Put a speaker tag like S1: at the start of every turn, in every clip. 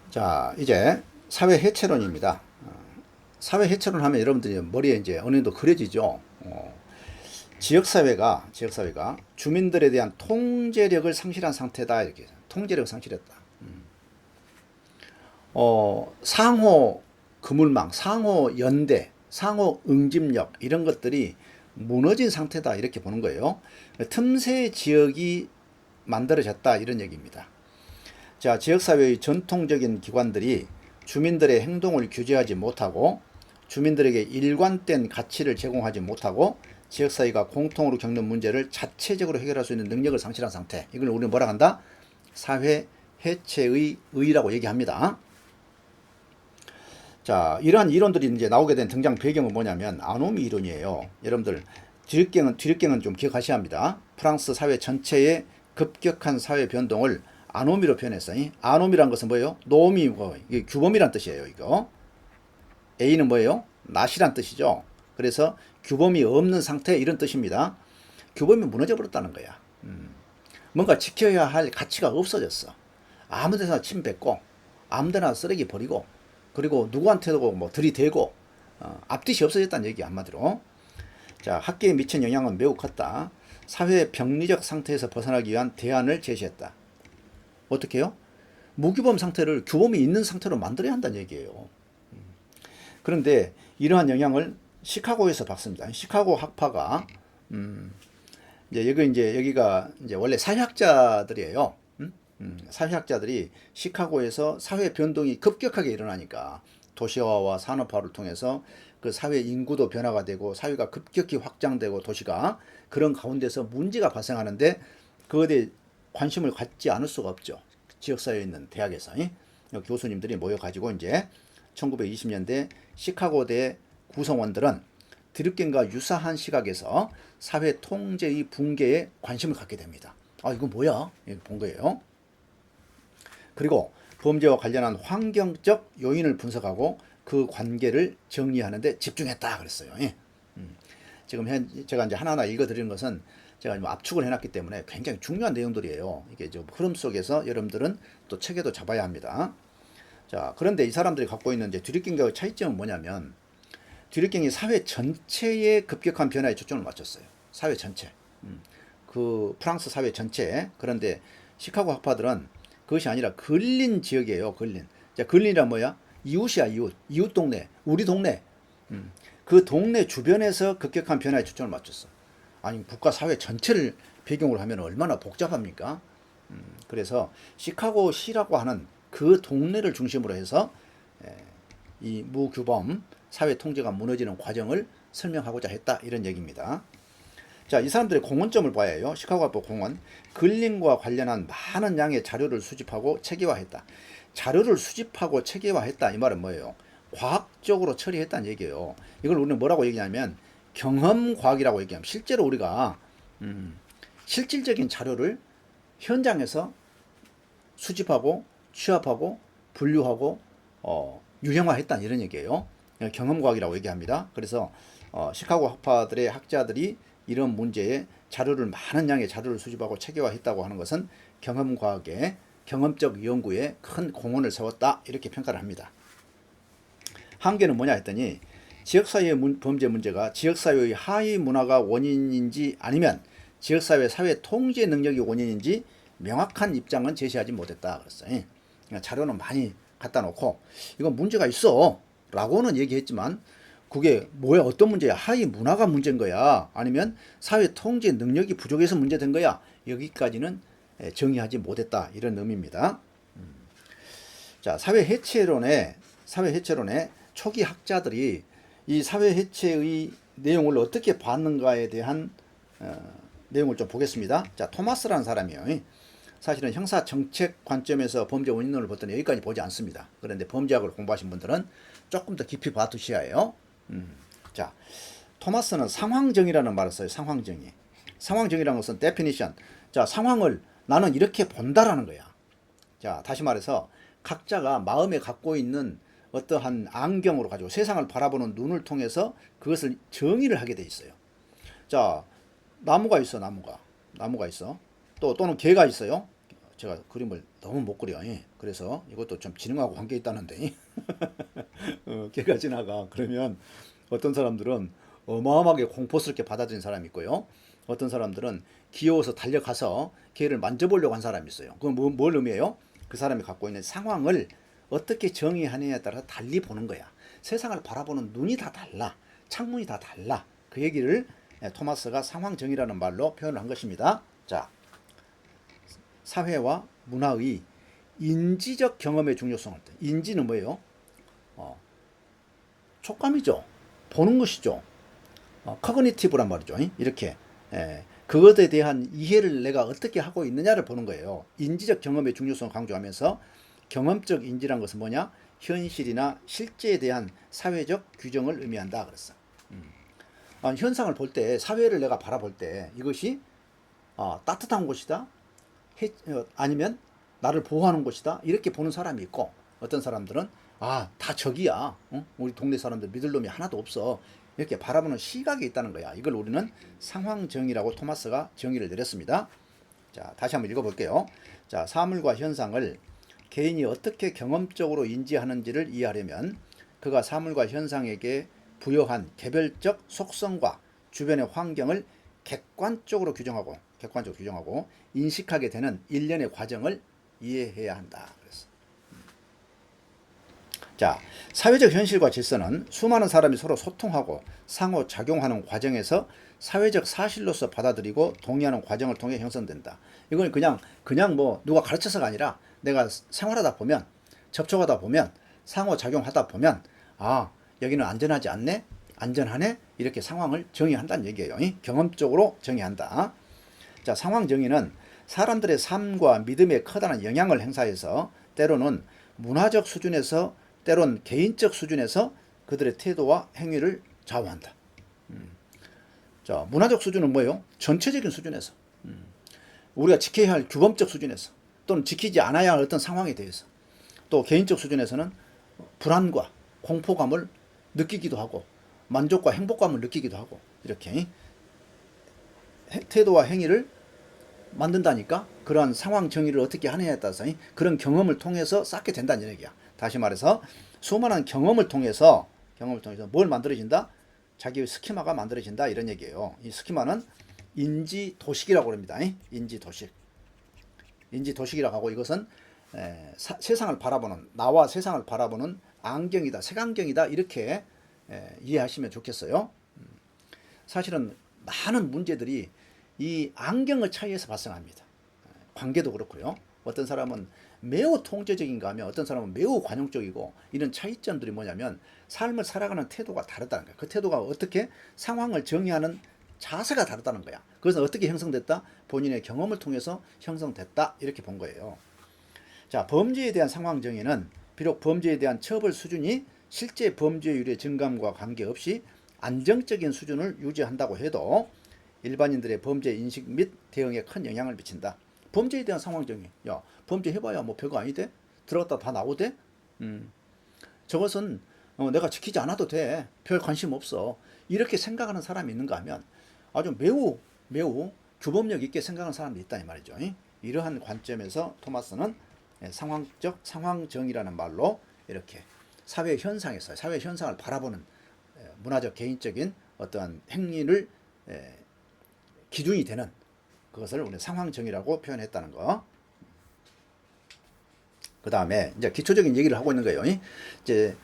S1: 자, 이제 사회 해체론입니다. 사회 해체론 하면 여러분들이 머리에 이제 어느 정도 그려지죠. 지역사회가 주민들에 대한 통제력을 상실한 상태다. 이렇게. 통제력을 상실했다. 상호 그물망, 상호 연대, 상호 응집력, 이런 것들이 무너진 상태다. 이렇게 보는 거예요. 틈새 지역이 만들어졌다. 이런 얘기입니다. 자, 지역사회의 전통적인 기관들이 주민들의 행동을 규제하지 못하고 주민들에게 일관된 가치를 제공하지 못하고 지역사회가 공통으로 겪는 문제를 자체적으로 해결할 수 있는 능력을 상실한 상태. 이걸 우리는 뭐라 한다? 사회 해체의 의라고 얘기합니다. 자, 이러한 이론들이 이제 나오게 된 등장 배경은 뭐냐면 아노미 이론이에요. 여러분들 뒤늦게는 좀 기억하셔야 합니다. 프랑스 사회 전체의 급격한 사회 변동을 아노미로 표현했어요. 아노미란 것은 뭐예요? 노미, 이게 규범이란 뜻이에요. 이거 A는 뭐예요? 낫이란 뜻이죠. 그래서 규범이 없는 상태, 이런 뜻입니다. 규범이 무너져 버렸다는 거야. 뭔가 지켜야 할 가치가 없어졌어. 아무 데나 침 뱉고 아무 데나 쓰레기 버리고 그리고 누구한테도 뭐 들이대고 앞뒤이 없어졌다는 얘기 한마디로. 자, 학계에 미친 영향은 매우 컸다. 사회의 병리적 상태에서 벗어나기 위한 대안을 제시했다. 어떻게 해요? 무규범 상태를 규범이 있는 상태로 만들어야 한다는 얘기예요. 그런데 이러한 영향을 시카고에서 받습니다. 시카고 학파가 여기가 이제 원래 사회학자들이에요. 사회학자들이 시카고에서 사회 변동이 급격하게 일어나니까 도시화와 산업화를 통해서 그 사회 인구도 변화가 되고 사회가 급격히 확장되고 도시가 그런 가운데서 문제가 발생하는데 그것에 대해 관심을 갖지 않을 수가 없죠. 지역사회에 있는 대학에서 교수님들이 모여가지고 이제 1920년대 시카고대 구성원들은 드립겐과 유사한 시각에서 사회 통제의 붕괴에 관심을 갖게 됩니다. 아, 이거 뭐야? 본 거예요. 그리고 범죄와 관련한 환경적 요인을 분석하고 그 관계를 정리하는 데 집중했다 그랬어요. 지금 제가 이제 하나하나 읽어드리는 것은 제가 압축을 해놨기 때문에 굉장히 중요한 내용들이에요. 이게 좀 흐름 속에서 여러분들은 또 체계도 잡아야 합니다. 자, 그런데 이 사람들이 갖고 있는 이제 뒤늦갱과의 차이점은 뭐냐면 뒤늦갱이 사회 전체의 급격한 변화에 초점을 맞췄어요. 사회 전체. 그 프랑스 사회 전체. 그런데 시카고 학파들은 그것이 아니라 근린 지역이에요. 근린. 자, 근린이란 뭐야? 이웃이야, 이웃. 이웃 동네. 우리 동네. 그 동네 주변에서 급격한 변화에 초점을 맞췄어. 아니, 국가 사회 전체를 배경으로 하면 얼마나 복잡합니까? 그래서 시카고시라고 하는 그 동네를 중심으로 해서 이 무규범 사회 통제가 무너지는 과정을 설명하고자 했다. 이런 얘기입니다. 자, 이 사람들의 공헌점을 봐야 해요. 시카고학파 공헌. 근린과 관련한 많은 양의 자료를 수집하고 체계화했다. 자료를 수집하고 체계화했다. 이 말은 뭐예요? 과학적으로 처리했다는 얘기예요. 이걸 우리는 뭐라고 얘기하냐면 경험과학이라고 얘기하면 실제로 우리가 실질적인 자료를 현장에서 수집하고 취합하고 분류하고 유형화했다 이런 얘기예요. 경험과학이라고 얘기합니다. 그래서 시카고 학파들의 학자들이 이런 문제에 많은 양의 자료를 수집하고 체계화했다고 하는 것은 경험과학의 경험적 연구에 큰 공헌을 세웠다 이렇게 평가를 합니다. 한계는 뭐냐 했더니 지역사회의 범죄 문제가 지역사회의 하위 문화가 원인인지 아니면 지역사회 사회 통제 능력이 원인인지 명확한 입장은 제시하지 못했다 그랬어요. 자료는 많이 갖다 놓고 이건 문제가 있어 라고는 얘기했지만 그게 뭐야, 어떤 문제야? 하위 문화가 문제인 거야? 아니면 사회 통제 능력이 부족해서 문제된 거야? 여기까지는 정의하지 못했다 이런 의미입니다. 자, 사회 해체론의 초기 학자들이 이 사회 해체의 내용을 어떻게 봤는가에 대한 내용을 좀 보겠습니다. 자, 토마스라는 사람이에요. 사실은 형사 정책 관점에서 범죄 원인론을 봤더니 여기까지 보지 않습니다. 그런데 범죄학을 공부하신 분들은 조금 더 깊이 봐두셔야 해요. 자, 토마스는 상황정의라는 말을 써요. 상황정의. 상황정의라는 것은 definition. 자, 상황을 나는 이렇게 본다라는 거야. 자, 다시 말해서 각자가 마음에 갖고 있는 어떠한 안경으로 가지고 세상을 바라보는 눈을 통해서 그것을 정의를 하게 돼 있어요. 자, 나무가 있어. 또는 개가 있어요. 제가 그림을 너무 못 그려. 그래서 이것도 좀 지능하고 관계 있다는데. 개가 지나가. 그러면 어떤 사람들은 어마어마하게 공포스럽게 받아들인 사람이 있고요. 어떤 사람들은 귀여워서 달려가서 개를 만져보려고 한 사람이 있어요. 그건 뭘 의미해요? 그 사람이 갖고 있는 상황을 어떻게 정의하느냐에 따라 달리 보는 거야. 세상을 바라보는 눈이 다 달라. 창문이 다 달라. 그 얘기를 토마스가 상황정의라는 말로 표현을 한 것입니다. 자, 사회와 문화의 인지적 경험의 중요성을. 인지는 뭐예요? 촉감이죠. 보는 것이죠. 커그니티브란 말이죠. 이렇게 그것에 대한 이해를 내가 어떻게 하고 있느냐를 보는 거예요. 인지적 경험의 중요성을 강조하면서 경험적 인지란 것은 뭐냐? 현실이나 실제에 대한 사회적 규정을 의미한다 그랬어. 현상을 볼 때, 사회를 내가 바라볼 때 이것이 따뜻한 곳이다, 아니면 나를 보호하는 곳이다, 이렇게 보는 사람이 있고, 어떤 사람들은 다 적이야, 우리 동네 사람들 믿을 놈이 하나도 없어, 이렇게 바라보는 시각이 있다는 거야. 이걸 우리는 상황정의라고 토마스가 정의를 내렸습니다. 자, 다시 한번 읽어볼게요. 자, 사물과 현상을 개인이 어떻게 경험적으로 인지하는지를 이해하려면 그가 사물과 현상에게 부여한 개별적 속성과 주변의 환경을 객관적으로 규정하고 인식하게 되는 일련의 과정을 이해해야 한다. 그랬어. 자, 사회적 현실과 질서는 수많은 사람이 서로 소통하고 상호작용하는 과정에서 사회적 사실로서 받아들이고 동의하는 과정을 통해 형성된다. 이건 그냥 뭐 누가 가르쳐서가 아니라 내가 생활하다 보면, 접촉하다 보면, 상호작용하다 보면 여기는 안전하지 않네? 안전하네? 이렇게 상황을 정의한다는 얘기예요. 경험적으로 정의한다. 자, 상황 정의는 사람들의 삶과 믿음에 커다란 영향을 행사해서 때로는 문화적 수준에서 때론 개인적 수준에서 그들의 태도와 행위를 좌우한다. 자, 문화적 수준은 뭐예요? 전체적인 수준에서, 우리가 지켜야 할 규범적 수준에서, 또는 지키지 않아야 할 어떤 상황에 대해서, 또 개인적 수준에서는 불안과 공포감을 느끼기도 하고 만족과 행복감을 느끼기도 하고, 이렇게 태도와 행위를 만든다니까. 그러한 상황 정의를 어떻게 하느냐에 따라서 그런 경험을 통해서 쌓게 된다는 얘기야. 다시 말해서 수많은 경험을 통해서 뭘 만들어진다? 자기의 스키마가 만들어진다, 이런 얘기예요. 이 스키마는 인지도식이라고 합니다. 인지도식이라고 하고, 이것은 세상을 바라보는, 나와 세상을 바라보는 안경이다, 색안경이다, 이렇게 이해하시면 좋겠어요. 사실은 많은 문제들이 이 안경의 차이에서 발생합니다. 관계도 그렇고요. 어떤 사람은 매우 통제적인가 하면 어떤 사람은 매우 관용적이고, 이런 차이점들이 뭐냐면 삶을 살아가는 태도가 다르다는 거야. 그 태도가 어떻게 상황을 정의하는 자세가 다르다는 거야. 그래서 어떻게 형성됐다? 본인의 경험을 통해서 형성됐다, 이렇게 본 거예요. 자, 범죄에 대한 상황 정의는 비록 범죄에 대한 처벌 수준이 실제 범죄율의 증감과 관계없이 안정적인 수준을 유지한다고 해도 일반인들의 범죄 인식 및 대응에 큰 영향을 미친다. 범죄에 대한 상황 정의. 야, 범죄 해봐야 뭐 별거 아니대? 들어갔다 다 나오대? 저것은 내가 지키지 않아도 돼. 별 관심 없어. 이렇게 생각하는 사람이 있는가 하면 아주 매우 규범력 있게 생각하는 사람이 있다, 이 말이죠. 이러한 관점에서 토마스는 상황정의라는 말로 이렇게 사회 현상에서, 사회 현상을 바라보는 문화적 개인적인 어떠한 행위를 기준이 되는 그것을 우리 상황정의라고 표현했다는 거. 그 다음에 이제 기초적인 얘기를 하고 있는 거예요. 이제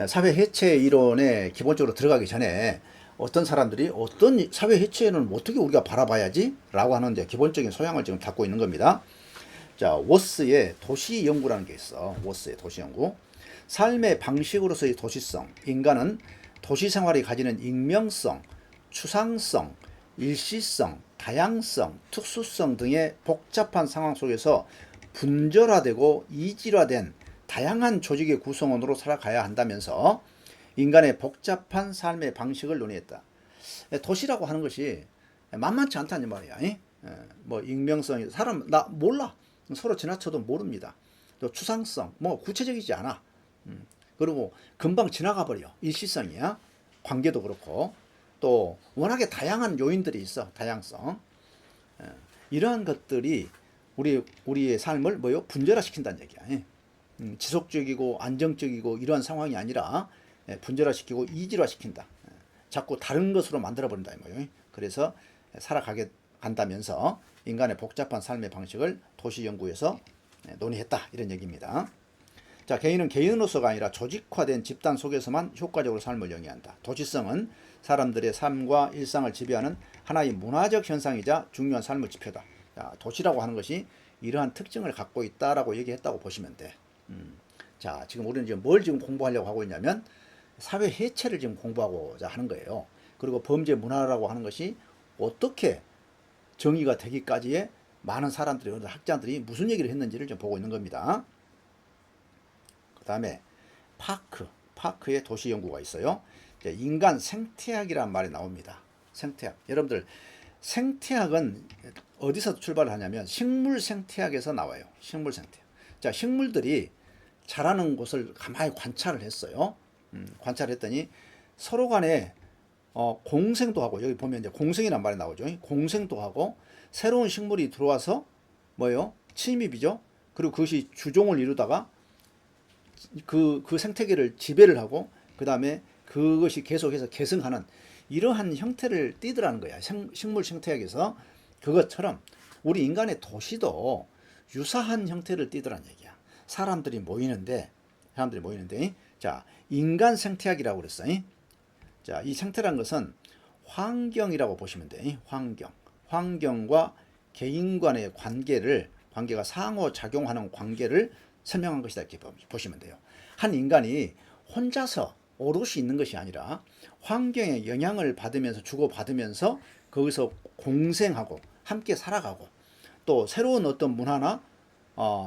S1: 사회 해체 이론에 기본적으로 들어가기 전에 어떤 사람들이 어떤 사회 해체는 어떻게 우리가 바라봐야지? 라고 하는 이제 기본적인 소양을 지금 갖고 있는 겁니다. 자, 워스의 도시 연구라는 게 있어. 워스의 도시 연구. 삶의 방식으로서의 도시성. 인간은 도시 생활이 가지는 익명성, 추상성, 일시성, 다양성, 특수성 등의 복잡한 상황 속에서 분절화되고 이질화된 다양한 조직의 구성원으로 살아가야 한다면서 인간의 복잡한 삶의 방식을 논의했다. 도시라고 하는 것이 만만치 않다는 말이야. 뭐 익명성, 사람 나 몰라. 서로 지나쳐도 모릅니다. 또 추상성, 뭐 구체적이지 않아. 그리고 금방 지나가 버려. 일시성이야. 관계도 그렇고. 또 워낙에 다양한 요인들이 있어. 다양성. 이러한 것들이 우리의 삶을 뭐요? 분절화시킨다는 얘기야. 지속적이고 안정적이고 이러한 상황이 아니라 분절화시키고 이질화시킨다. 자꾸 다른 것으로 만들어버린다 이 말이에요. 그래서 살아가게 간다면서 인간의 복잡한 삶의 방식을 도시연구에서 논의했다 이런 얘기입니다. 자, 개인은 개인으로서가 아니라 조직화된 집단 속에서만 효과적으로 삶을 영위한다. 도시성은 사람들의 삶과 일상을 지배하는 하나의 문화적 현상이자 중요한 삶의 지표다. 자, 도시라고 하는 것이 이러한 특징을 갖고 있다라고 얘기했다고 보시면 돼. 자, 지금 우리는 지금 뭘 지금 공부하려고 하고 있냐면 사회 해체를 지금 공부하고자 하는 거예요. 그리고 범죄 문화라고 하는 것이 어떻게 정의가 되기까지의 많은 사람들이, 학자들이 무슨 얘기를 했는지를 좀 보고 있는 겁니다. 그 다음에 파크의 도시 연구가 있어요. 인간 생태학이라는 말이 나옵니다. 생태학. 여러분들 생태학은 어디서 출발하냐면 식물 생태학에서 나와요. 식물 생태학. 자, 식물들이 자라는 곳을 가만히 관찰을 했어요. 관찰했더니 서로 간에 공생도 하고, 여기 보면 이제 공생이란 말이 나오죠. 공생도 하고 새로운 식물이 들어와서 뭐예요? 침입이죠. 그리고 그것이 주종을 이루다가 그 생태계를 지배를 하고 그 다음에 그것이 계속해서 계승하는 이러한 형태를 띠더라는 거야. 식물 생태학에서. 그것처럼 우리 인간의 도시도 유사한 형태를 띠더라는 얘기야. 사람들이 모이는데 자, 인간 생태학이라고 그랬어. 자, 이 생태란 것은 환경이라고 보시면 돼. 환경과 개인 간의 관계가 상호작용하는 관계를 설명한 것이다 이렇게 보시면 돼요. 한 인간이 혼자서 오롯이 있는 것이 아니라 환경의 영향을 받으면서 주고받으면서 거기서 공생하고 함께 살아가고 또 새로운 어떤 문화나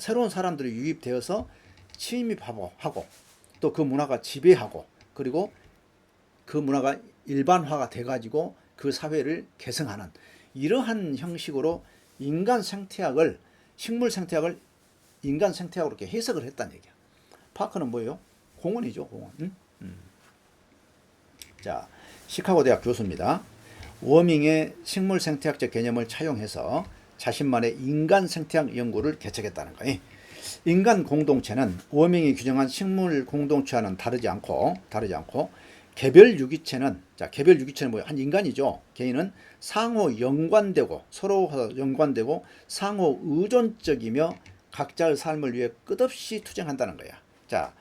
S1: 새로운 사람들이 유입되어서 침입하고 또 그 문화가 지배하고 그리고 그 문화가 일반화가 돼가지고 그 사회를 개성하는 이러한 형식으로 식물 생태학을 인간 생태학으로 이렇게 해석을 했다는 얘기야. 파크는 뭐예요? 공원이죠, 공원. 자, 시카고 대학 교수입니다. 워밍의 식물 생태학적 개념을 차용해서 자신만의 인간 생태학 연구를 개척했다는 거예요. 인간 공동체는 워밍이 규정한 식물 공동체와는 다르지 않고 개별 유기체는 뭐예요? 한 인간이죠. 개인은 상호 연관되고 서로 연관되고 상호 의존적이며 각자의 삶을 위해 끝없이 투쟁한다는 거야. 자,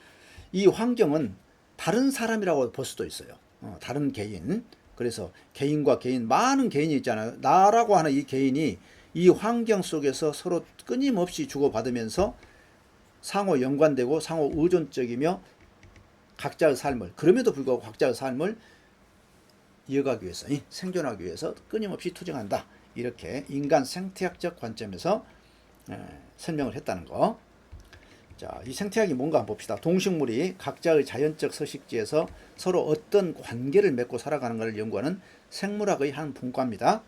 S1: 이 환경은 다른 사람이라고 볼 수도 있어요. 다른 개인. 그래서 개인과 개인, 많은 개인이 있잖아요. 나라고 하는 이 개인이 이 환경 속에서 서로 끊임없이 주고받으면서 상호 연관되고 상호 의존적이며 각자의 삶을, 그럼에도 불구하고 각자의 삶을 이어가기 위해서, 생존하기 위해서 끊임없이 투쟁한다. 이렇게 인간 생태학적 관점에서 설명을 했다는 거. 자, 이 생태학이 뭔가 한번 봅시다. 동식물이 각자의 자연적 서식지에서 서로 어떤 관계를 맺고 살아가는 것을 연구하는 생물학의 한 분과입니다.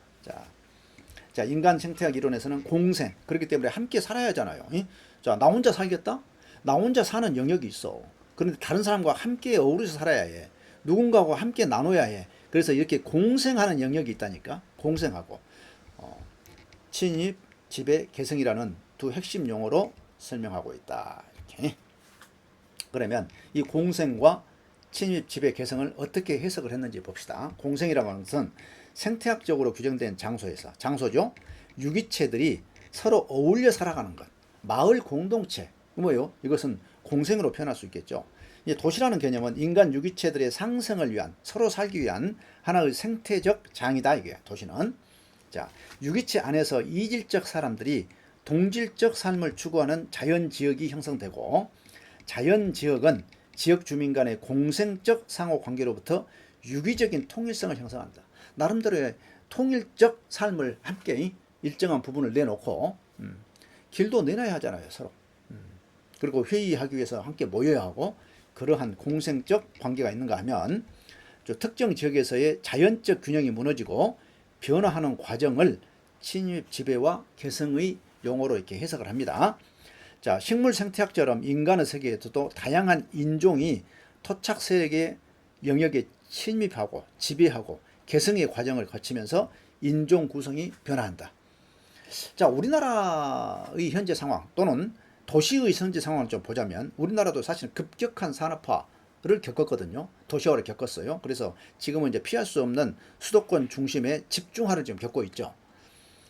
S1: 자, 인간 생태학 이론에서는 공생, 그렇기 때문에 함께 살아야 하잖아요. 자, 나 혼자 살겠다? 나 혼자 사는 영역이 있어. 그런데 다른 사람과 함께 어우러져 살아야 해. 누군가와 함께 나눠야 해. 그래서 이렇게 공생하는 영역이 있다니까. 공생하고 침입, 지배, 계승이라는 두 핵심 용어로 설명하고 있다. 이렇게. 그러면 이 공생과 침입, 지배, 계승을 어떻게 해석을 했는지 봅시다. 공생이라고 하는 것은 생태학적으로 규정된 장소죠. 유기체들이 서로 어울려 살아가는 것. 마을 공동체. 뭐예요? 이것은 공생으로 표현할 수 있겠죠. 도시라는 개념은 인간 유기체들의 상생을 위한, 서로 살기 위한 하나의 생태적 장이다. 이게 도시는. 자, 유기체 안에서 이질적 사람들이 동질적 삶을 추구하는 자연지역이 형성되고, 자연지역은 지역 주민 간의 공생적 상호관계로부터 유기적인 통일성을 형성한다. 나름대로의 통일적 삶을 함께 일정한 부분을 내놓고 길도 내놔야 하잖아요, 서로. 그리고 회의하기 위해서 함께 모여야 하고, 그러한 공생적 관계가 있는가 하면 특정 지역에서의 자연적 균형이 무너지고 변화하는 과정을 침입, 지배와 계승의 용어로 이렇게 해석을 합니다. 자, 식물 생태학처럼 인간의 세계에서도 다양한 인종이 토착 세력의 영역에 침입하고 지배하고 계승의 과정을 거치면서 인종 구성이 변화한다. 자, 우리나라의 현재 상황 또는 도시의 현재 상황을 좀 보자면 우리나라도 사실 급격한 산업화를 겪었거든요. 도시화를 겪었어요. 그래서 지금은 이제 피할 수 없는 수도권 중심의 집중화를 지금 겪고 있죠.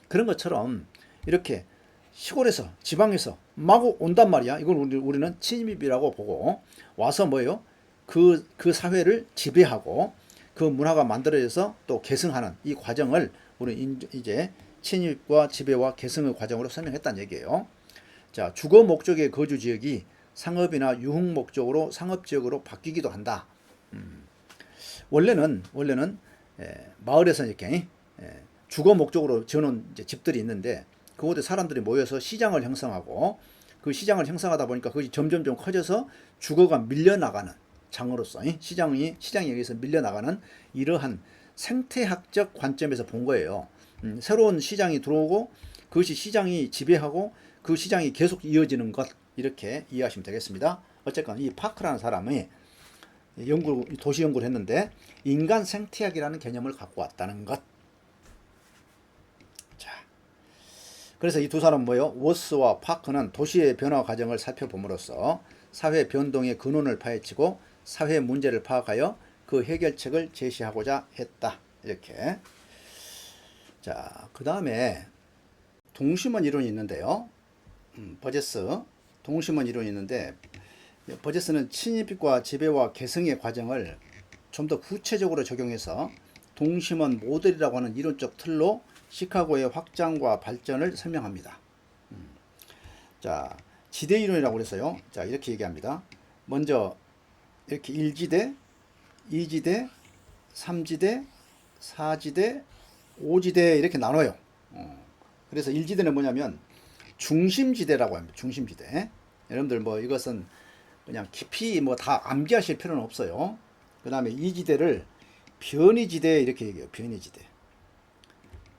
S1: 그런 것처럼 이렇게 시골에서 지방에서 마구 온단 말이야. 이걸 우리는 침입이라고 보고 와서 뭐예요? 그 사회를 지배하고 그 문화가 만들어져서 또 계승하는 이 과정을 우리 이제 침입과 지배와 계승의 과정으로 설명했다는 얘기예요. 자, 주거 목적의 거주 지역이 상업이나 유흥 목적으로 상업 지역으로 바뀌기도 한다. 원래는 마을에서 이렇게 주거 목적으로 지어놓은 이제 집들이 있는데 그곳에 사람들이 모여서 시장을 형성하고 그 시장을 형성하다 보니까 그것이 점점 커져서 주거가 밀려나가는 장으로서 시장에 의해서 밀려나가는 이러한 생태학적 관점에서 본 거예요. 새로운 시장이 들어오고 그것이 시장이 지배하고 그 시장이 계속 이어지는 것 이렇게 이해하시면 되겠습니다. 어쨌건 이 파크라는 사람이 도시 연구를 했는데 인간 생태학이라는 개념을 갖고 왔다는 것. 자, 그래서 이 두 사람 뭐예요? 워스와 파크는 도시의 변화 과정을 살펴봄으로써 사회 변동의 근원을 파헤치고 사회 문제를 파악하여 그 해결책을 제시하고자 했다. 이렇게. 자, 그 다음에 동심원 이론이 있는데요. 버제스 동심원 이론이 있는데 버제스는 침입과 지배와 계승의 과정을 좀 더 구체적으로 적용해서 동심원 모델이라고 하는 이론적 틀로 시카고의 확장과 발전을 설명합니다. 자, 지대 이론이라고 그랬어요. 자, 이렇게 얘기합니다. 먼저 이렇게 1지대, 2지대, 3지대, 4지대, 5지대 이렇게 나눠요. 그래서 1지대는 뭐냐면 중심지대라고 합니다. 중심지대. 여러분들 뭐 이것은 그냥 깊이 뭐 다 암기하실 필요는 없어요. 그 다음에 2지대를 변이지대 이렇게 얘기해요. 변이지대.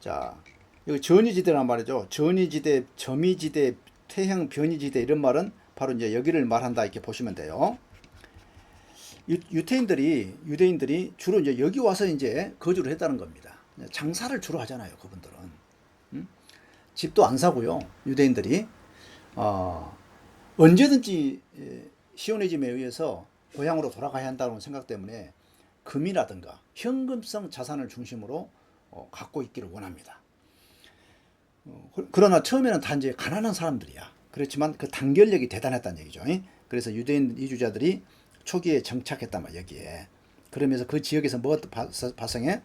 S1: 자, 여기 전이지대란 말이죠. 전이지대, 점이지대, 태형 변이지대 이런 말은 바로 이제 여기를 말한다 이렇게 보시면 돼요. 유대인들이 주로 이제 여기 와서 이제 거주를 했다는 겁니다. 장사를 주로 하잖아요, 그분들은. 집도 안 사고요, 유대인들이. 언제든지 시오니즘에 의해서 고향으로 돌아가야 한다는 생각 때문에 금이라든가 현금성 자산을 중심으로 갖고 있기를 원합니다. 그러나 처음에는 다 이제 가난한 사람들이야. 그렇지만 그 단결력이 대단했다는 얘기죠. 그래서 유대인 이주자들이 초기에 정착했단 말이야, 여기에. 그러면서 그 지역에서 뭐가 발생해?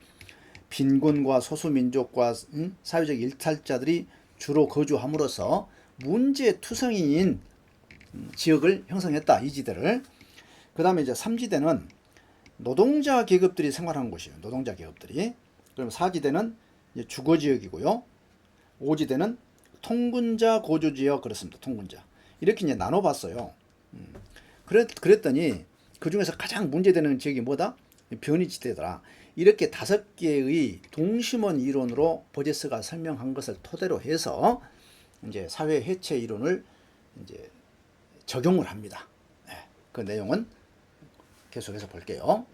S1: 빈곤과 소수민족과 사회적 일탈자들이 주로 거주함으로써 문제투성이인 지역을 형성했다, 이 지대를. 그 다음에 이제 3지대는 노동자 계급들이 생활하는 곳이에요. 노동자 계급들이. 그럼 4지대는 이제 주거지역이고요. 5지대는 통근자 거주지역, 그렇습니다. 통근자. 이렇게 이제 나눠봤어요. 그랬더니 그 중에서 가장 문제되는 지역이 뭐다? 변이지대더라. 이렇게 5개의 동심원 이론으로 버제스가 설명한 것을 토대로 해서 이제 사회 해체 이론을 이제 적용을 합니다. 그 내용은 계속해서 볼게요.